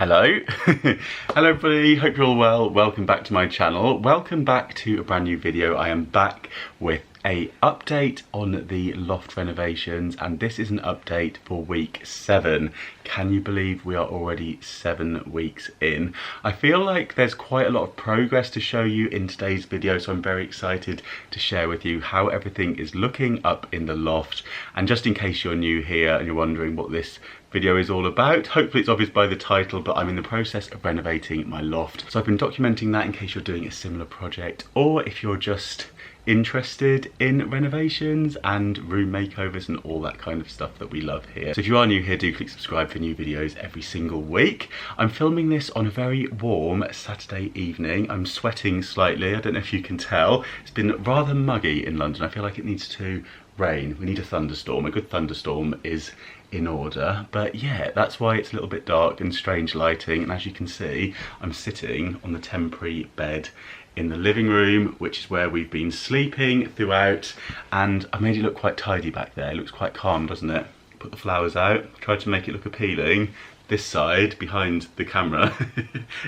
Hello. Hello everybody, hope you're all well. Welcome back to my channel. Welcome back to a brand new video. I am back with a update on the loft renovations, and this is an update for week 7. Can you believe we are already 7 weeks in? I feel like there's quite a lot of progress to show you in today's video, so I'm very excited to share with you how everything is looking up in the loft. And just in case you're new here and you're wondering what this video is all about, hopefully it's obvious by the title, but I'm in the process of renovating my loft. So I've been documenting that in case you're doing a similar project, or if you're just interested in renovations and room makeovers and all that kind of stuff that we love here. So if you are new here, do click subscribe for new videos every single week. I'm filming this on a very warm Saturday evening. I'm sweating slightly, I don't know if you can tell. It's been rather muggy in London. I feel like it needs to rain. We need a thunderstorm. A good thunderstorm is in order, but yeah, that's why it's a little bit dark and strange lighting. And as you can see, I'm sitting on the temporary bed in the living room, which is where we've been sleeping throughout, and I made it look quite tidy back there. It looks quite calm, doesn't it? Put the flowers out, tried to make it look appealing. This side, behind the camera,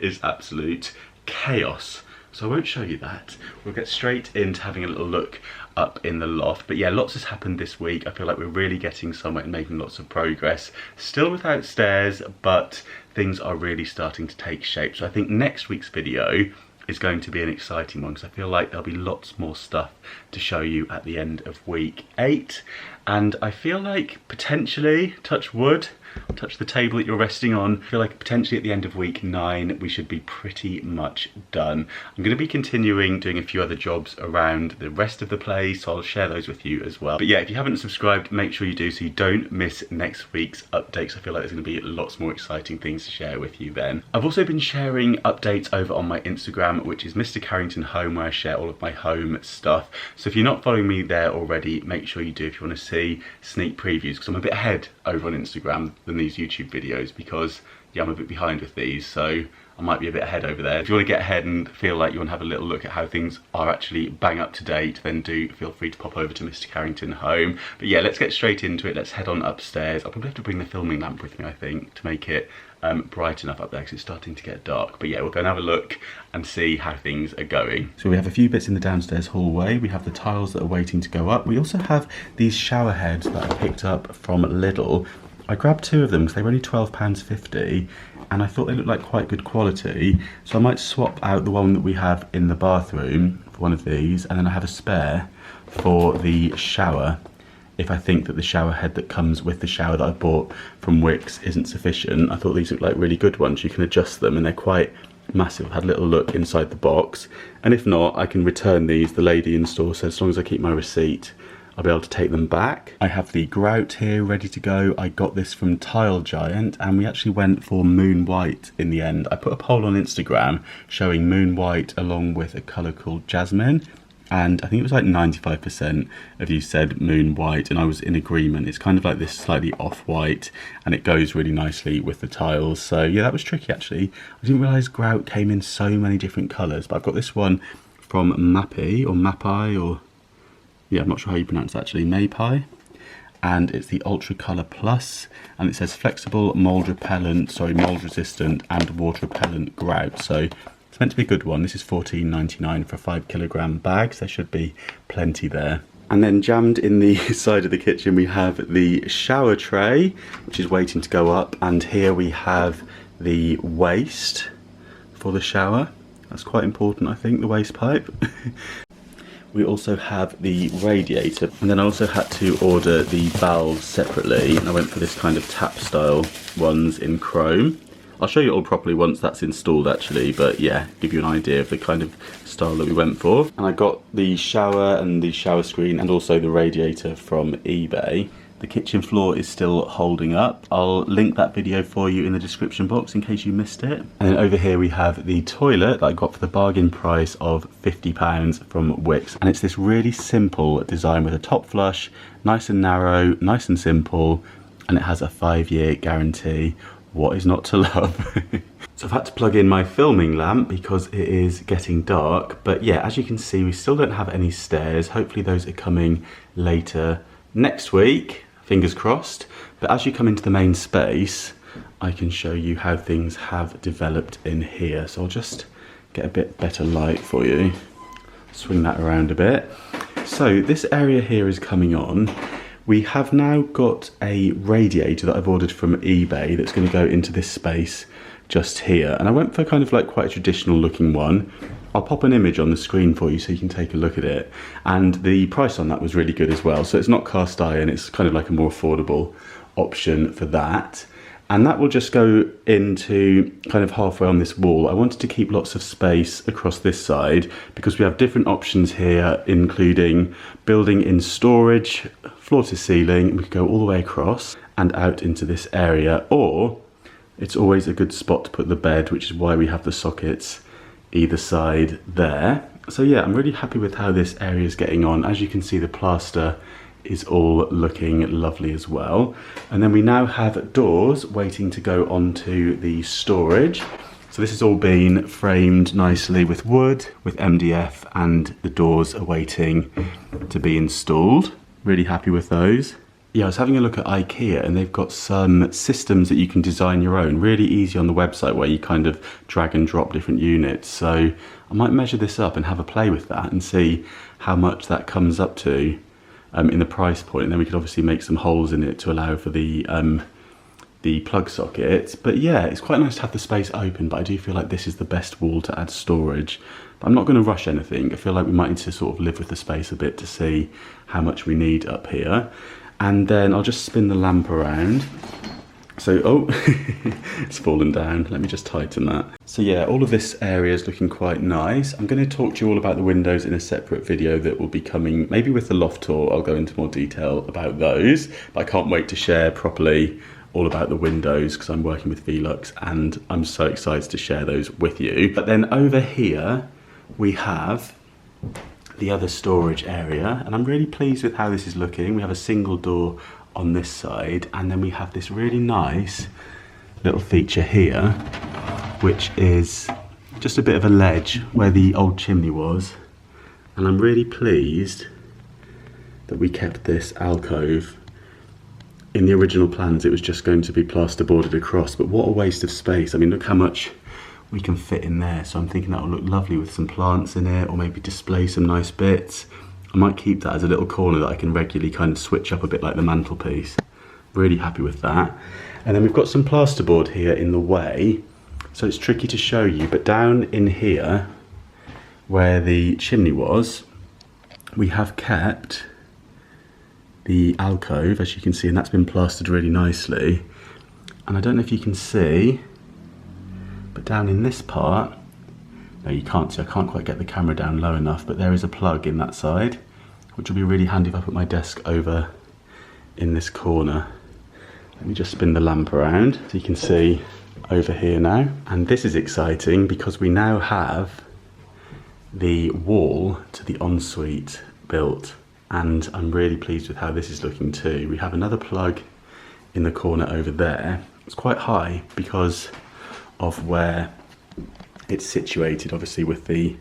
is absolute chaos. So I won't show you that. We'll get straight into having a little look up in the loft. But yeah, lots has happened this week. I feel like we're really getting somewhere and making lots of progress. Still without stairs, but things are really starting to take shape. So I think next week's video is going to be an exciting one, because I feel like there'll be lots more stuff to show you at the end of week 8. And I feel like potentially, touch wood, touch the table that you're resting on, I feel like potentially at the end of week 9 we should be pretty much done. I'm going to be continuing doing a few other jobs around the rest of the place, so I'll share those with you as well. But yeah, if you haven't subscribed, make sure you do so you don't miss next week's updates. I feel like there's going to be lots more exciting things to share with you then. I've also been sharing updates over on my Instagram, which is Mr. Carrington Home, where I share all of my home stuff. So if you're not following me there already, make sure you do if you want to see sneak previews, because I'm a bit ahead over on Instagram than these YouTube videos, because yeah, I'm a bit behind with these, so I might be a bit ahead over there. If you want to get ahead and feel like you want to have a little look at how things are actually bang up to date, then do feel free to pop over to Mr. Carrington Home. But yeah, let's get straight into it. Let's head on upstairs. I'll probably have to bring the filming lamp with me, I think, to make it bright enough up there, because it's starting to get dark. But yeah, we'll go and have a look and see how things are going. So we have a few bits in the downstairs hallway. We have the tiles that are waiting to go up. We also have these shower heads that I picked up from Lidl. I grabbed 2 of them because they were only £12.50, and I thought they looked like quite good quality, so I might swap out the one that we have in the bathroom for one of these, and then I have a spare for the shower if I think that the shower head that comes with the shower that I bought from Wix isn't sufficient. I thought these looked like really good ones. You can adjust them and they're quite massive. I had a little look inside the box, and if not, I can return these. The lady in store said as long as I keep my receipt, I'll be able to take them back. I have the grout here ready to go. I got this from Tile Giant, and we actually went for moon white in the end. I put a poll on Instagram showing moon white along with a colour called jasmine, and I think it was like 95% of you said moon white, and I was in agreement. It's kind of like this slightly off-white, and it goes really nicely with the tiles. So yeah, that was tricky actually. I didn't realise grout came in so many different colours, but I've got this one from Mappy, or Mapai, or yeah, I'm not sure how you pronounce it actually, Mapai, and it's the Ultra Colour Plus, and it says flexible, mold resistant and water repellent grout. So it's meant to be a good one. This is £14.99 for a 5 kilogram bag, so there should be plenty there. And then jammed in the side of the kitchen we have the shower tray, which is waiting to go up, and here we have the waste for the shower. That's quite important, I think, the waste pipe. We also have the radiator, and then I also had to order the valves separately, and I went for this kind of tap style ones in chrome. I'll show you it all properly once that's installed actually, but yeah, give you an idea of the kind of style that we went for. And I got the shower and the shower screen and also the radiator from eBay. The kitchen floor is still holding up. I'll link that video for you in the description box in case you missed it. And then over here we have the toilet that I got for the bargain price of £50 from Wix. And it's this really simple design with a top flush, nice and narrow, nice and simple, and it has a 5-year guarantee. What is not to love? So I've had to plug in my filming lamp because it is getting dark. But yeah, as you can see, we still don't have any stairs. Hopefully those are coming later next week. Fingers crossed. But as you come into the main space, I can show you how things have developed in here. So I'll just get a bit better light for you. Swing that around a bit. So this area here is coming on. We have now got a radiator that I've ordered from eBay that's going to go into this space just here. And I went for kind of like quite a traditional looking one. I'll pop an image on the screen for you so you can take a look at it. And the price on that was really good as well. So it's not cast iron, it's kind of like a more affordable option for that. And that will just go into kind of halfway on this wall. I wanted to keep lots of space across this side because we have different options here, including building in storage, floor to ceiling. We could go all the way across and out into this area, or it's always a good spot to put the bed, which is why we have the sockets either side there. So yeah, I'm really happy with how this area is getting on. As you can see, the plaster is all looking lovely as well. And then we now have doors waiting to go onto the storage. So this has all been framed nicely with wood, with MDF, and the doors are waiting to be installed. Really happy with those. Yeah, I was having a look at IKEA and they've got some systems that you can design your own, really easy on the website, where you kind of drag and drop different units. So I might measure this up and have a play with that and see how much that comes up to in the price point. And then we could obviously make some holes in it to allow for the plug socket. But yeah, it's quite nice to have the space open, but I do feel like this is the best wall to add storage. But I'm not going to rush anything. I feel like we might need to sort of live with the space a bit to see how much we need up here. And then I'll just spin the lamp around. So, oh, it's fallen down. Let me just tighten that. So yeah, all of this area is looking quite nice. I'm going to talk to you all about the windows in a separate video that will be coming, maybe with the loft tour. I'll go into more detail about those. But I can't wait to share properly all about the windows because I'm working with Velux and I'm so excited to share those with you. But then over here, we have the other storage area, and I'm really pleased with how this is looking. We have a single door on this side, and then we have this really nice little feature here, which is just a bit of a ledge where the old chimney was. And I'm really pleased that we kept this alcove. In the original plans, it was just going to be plasterboarded across, but what a waste of space. I mean, look how much we can fit in there. So I'm thinking that will look lovely with some plants in it, or maybe display some nice bits. I might keep that as a little corner that I can regularly kind of switch up a bit like the mantelpiece. Really happy with that. And then we've got some plasterboard here in the way, so it's tricky to show you, but down in here where the chimney was, we have kept the alcove, as you can see, and that's been plastered really nicely. And I don't know if you can see, but down in this part, no, you can't see, I can't quite get the camera down low enough, but there is a plug in that side, which will be really handy if I put my desk over in this corner. Let me just spin the lamp around so you can see over here now. And this is exciting because we now have the wall to the ensuite built, and I'm really pleased with how this is looking too. We have another plug in the corner over there. It's quite high because of where it's situated, obviously with the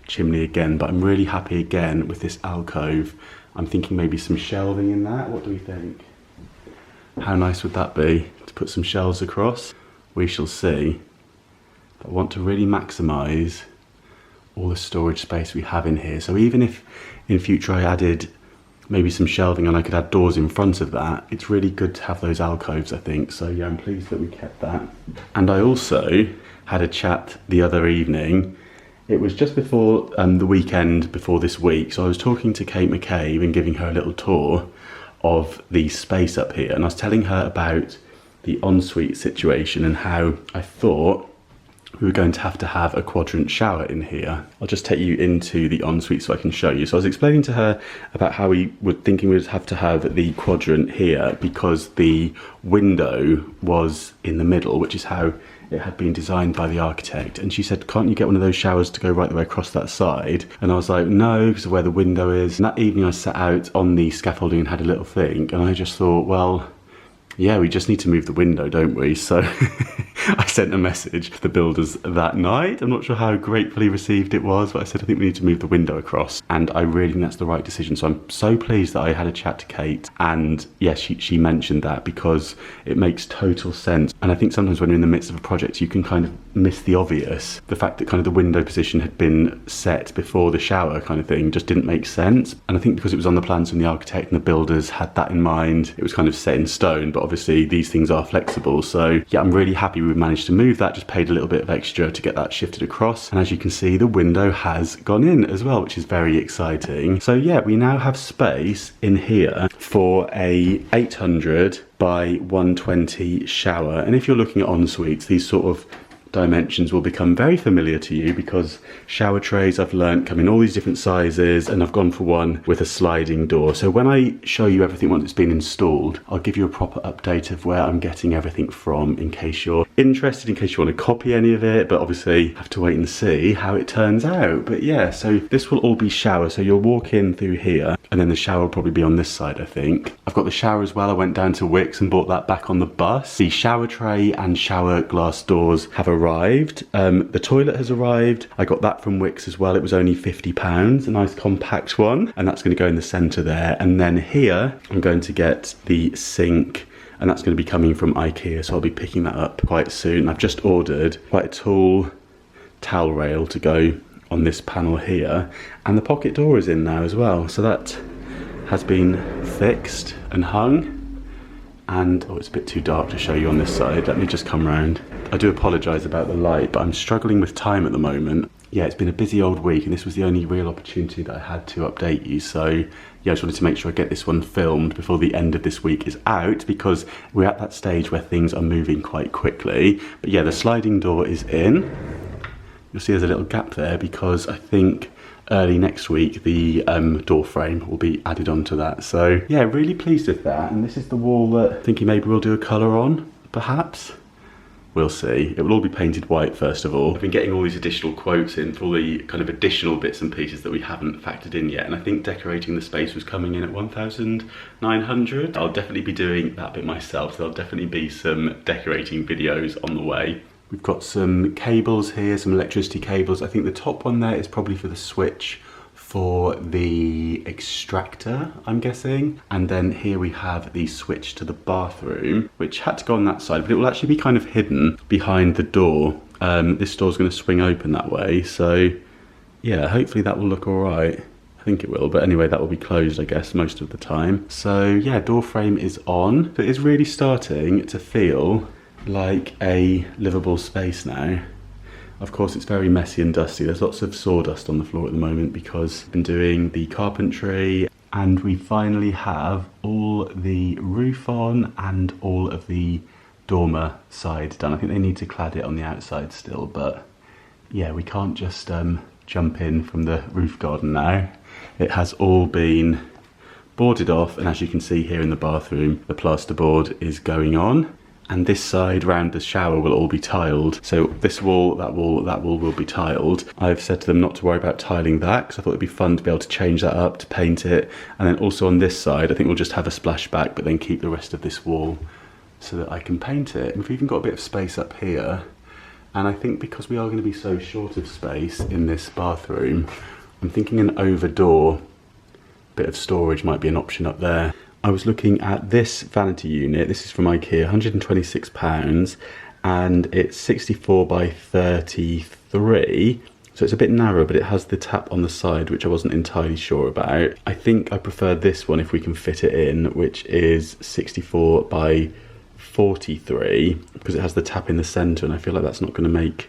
chimney again, but I'm really happy again with this alcove. I'm thinking maybe some shelving in that. What do we think? How nice would that be to put some shelves across? We shall see. But I want to really maximise all the storage space we have in here. So even if in future I added maybe some shelving and I could add doors in front of that, it's really good to have those alcoves, I think. So yeah, I'm pleased that we kept that. And I also had a chat the other evening. It was just before the weekend before this week. So I was talking to Kate McCabe and giving her a little tour of the space up here. And I was telling her about the ensuite situation and how I thought we were going to have a quadrant shower in here. I'll just take you into the ensuite so I can show you. So I was explaining to her about how we were thinking we'd have to have the quadrant here because the window was in the middle, which is how it had been designed by the architect. And she said, can't you get one of those showers to go right the way across that side? And I was like, no, because of where the window is. And that evening I sat out on the scaffolding and had a little think, and I just thought, well, yeah, we just need to move the window, don't we? So I sent a message to the builders that night. I'm not sure how gratefully received it was, but I said I think we need to move the window across, and I really think that's the right decision. So I'm so pleased that I had a chat to Kate, and yes, she mentioned that, because it makes total sense. And I think sometimes when you're in the midst of a project, you can kind of miss the obvious. The fact that kind of the window position had been set before the shower kind of thing just didn't make sense. And I think because it was on the plans from the architect and the builders had that in mind, it was kind of set in stone. But obviously these things are flexible, so yeah, I'm really happy we managed to move that. Just paid a little bit of extra to get that shifted across, and as you can see, the window has gone in as well, which is very exciting. So yeah, we now have space in here for a 800 by 120 shower. And if you're looking at en-suites, these sort of dimensions will become very familiar to you, because shower trays, I've learnt, come in all these different sizes, and I've gone for one with a sliding door. So when I show you everything once it's been installed, I'll give you a proper update of where I'm getting everything from, in case you're interested, in case you want to copy any of it. But obviously have to wait and see how it turns out. But yeah, so this will all be shower. So you'll walk in through here, and then the shower will probably be on this side, I think. I've got the shower as well. I went down to Wix and bought that back on the bus. The shower tray and shower glass doors have arrived. The toilet has arrived. I got that from Wix as well. It was only £50, a nice compact one, and that's going to go in the centre there. And then here I'm going to get the sink, and that's going to be coming from IKEA, so I'll be picking that up quite soon. I've just ordered quite a tall towel rail to go on this panel here, and the pocket door is in now as well, so that has been fixed and hung. And oh, it's a bit too dark to show you on this side. Let me just come round. I do apologise about the light, but I'm struggling with time at the moment. Yeah, it's been a busy old week, and this was the only real opportunity that I had to update you. So yeah, I just wanted to make sure I get this one filmed before the end of this week is out, because we're at that stage where things are moving quite quickly. But yeah, the sliding door is in. You'll see there's a little gap there, because I think early next week the door frame will be added onto that. So yeah, really pleased with that. And this is the wall that I'm thinking maybe we'll do a colour on, perhaps. We'll see. It will all be painted white first of all. I've been getting all these additional quotes in for all the kind of additional bits and pieces that we haven't factored in yet, and I think decorating the space was coming in at 1,900. I'll definitely be doing that bit myself, so there'll definitely be some decorating videos on the way. We've got some cables here, some electricity cables. I think the top one there is probably for the switch for the extractor, I'm guessing. And then here we have the switch to the bathroom, which had to go on that side, but it will actually be kind of hidden behind the door. This door's going to swing open that way, so yeah, hopefully that will look all right. I think it will, but anyway, that will be closed, I guess, most of the time. So yeah, door frame is on. So it is really starting to feel like a livable space now. Of course, it's very messy and dusty. There's lots of sawdust on the floor at the moment because I've been doing the carpentry, and we finally have all the roof on and all of the dormer side done. I think they need to clad it on the outside still, but yeah, we can't just jump in from the roof garden now. It has all been boarded off, and as you can see here in the bathroom, the plasterboard is going on. And this side round the shower will all be tiled. So this wall, that wall, that wall will be tiled. I've said to them not to worry about tiling that, because I thought it'd be fun to be able to change that up, to paint it. And then also on this side, I think we'll just have a splashback, but then keep the rest of this wall so that I can paint it. And we've even got a bit of space up here. And I think because we are going to be so short of space in this bathroom, I'm thinking an over door, bit of storage might be an option up there. I was looking at this vanity unit. This is from IKEA, £126, and it's 64 by 33. So it's a bit narrow, but it has the tap on the side, which I wasn't entirely sure about. I think I prefer this one if we can fit it in, which is 64 by 43, because it has the tap in the centre, and I feel like that's not going to make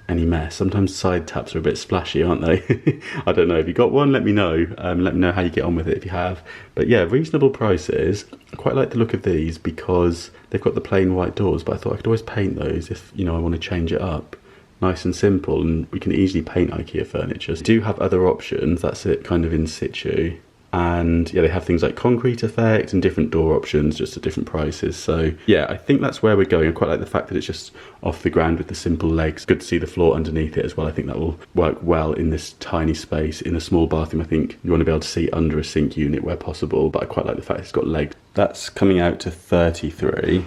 any mess. Sometimes side taps are a bit splashy, aren't they? I don't know. If you got one, let me know. Let me know how you get on with it if you have. But yeah, reasonable prices. I quite like the look of these because they've got the plain white doors, but I thought I could always paint those if, you know, I want to change it up. Nice and simple, and we can easily paint IKEA furniture. So do have other options. That's it, kind of in situ. And yeah, they have things like concrete effect and different door options, just at different prices. So yeah, I think that's where we're going. I quite like the fact that it's just off the ground with the simple legs. Good to see the floor underneath it as well. I think that will work well in this tiny space. In a small bathroom, I think you want to be able to see under a sink unit where possible, but I quite like the fact it's got legs. That's coming out to 33,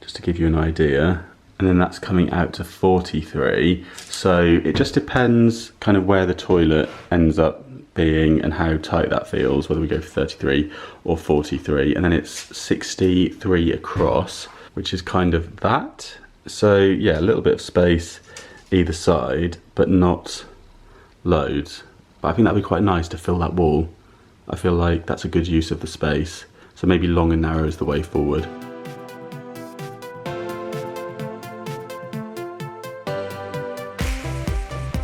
just to give you an idea. and then that's coming out to 43. So it just depends kind of where the toilet ends up being and how tight that feels, whether we go for 33 or 43. And then it's 63 across, which is kind of that. So yeah, a little bit of space either side, but not loads. But I think that'd be quite nice to fill that wall. I feel like that's a good use of the space. So maybe long and narrow is the way forward.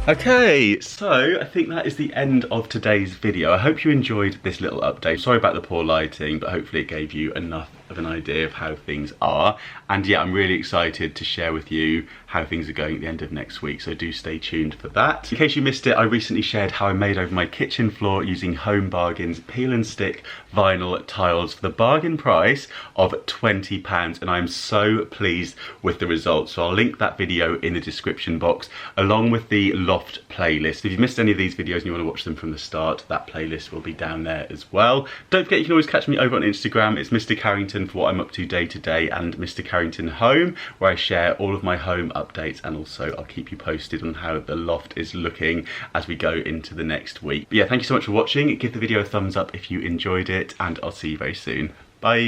Okay, so I think that is the end of today's video. I hope you enjoyed this little update. Sorry about the poor lighting, but hopefully it gave you enough of an idea of how things are. And yeah, I'm really excited to share with you how things are going at the end of next week, so do stay tuned for that. In case you missed it, I recently shared how I made over my kitchen floor using Home Bargain's peel and stick vinyl tiles for the bargain price of £20, and I'm so pleased with the results. So I'll link that video in the description box along with the Loft playlist. If you've missed any of these videos and you want to watch them from the start, that playlist will be down there as well. Don't forget you can always catch me over on Instagram. It's Mr. Carrington for what I'm up to day to day, and Mr. Carrington Home, where I share all of my home updates, and also I'll keep you posted on how the loft is looking as we go into the next week. But yeah, thank you so much for watching. Give the video a thumbs up if you enjoyed it, and I'll see you very soon. Bye.